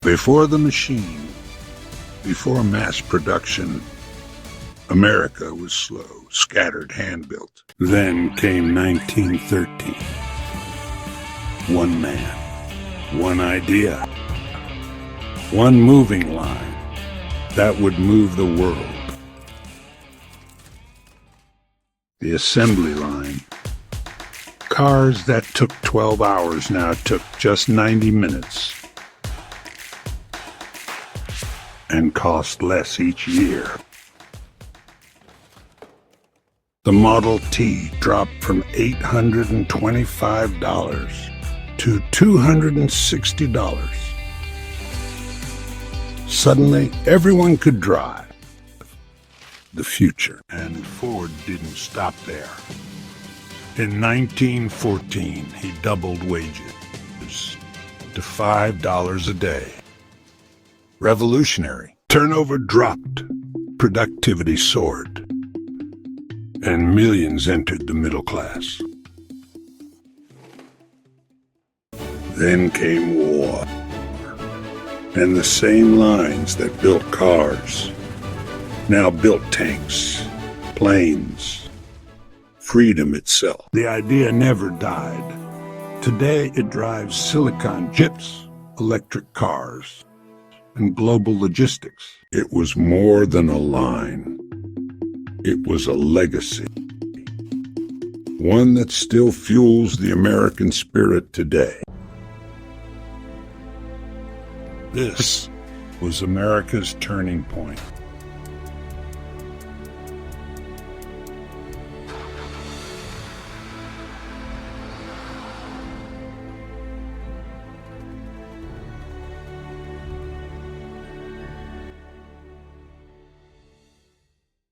Before the machine, before mass production, America was slow, scattered, hand-built. Then came 1913. One man, one idea, one moving line that would move the world. The assembly line. Cars that took 12 hours now took just 90 minutes. And cost less each year. The Model T dropped from $825 to $260. Suddenly, everyone could drive the future, and Ford didn't stop there. In 1914, he doubled wages to $5 a day. Revolutionary. Turnover dropped, productivity soared, and millions entered the middle class. Then came war, and the same lines that built cars now built tanks, planes, freedom itself. The idea never died. Today it drives silicon chips, electric cars, and global logistics. It was more than a line. It was a legacy. One that still fuels the American spirit today. This was America's turning point.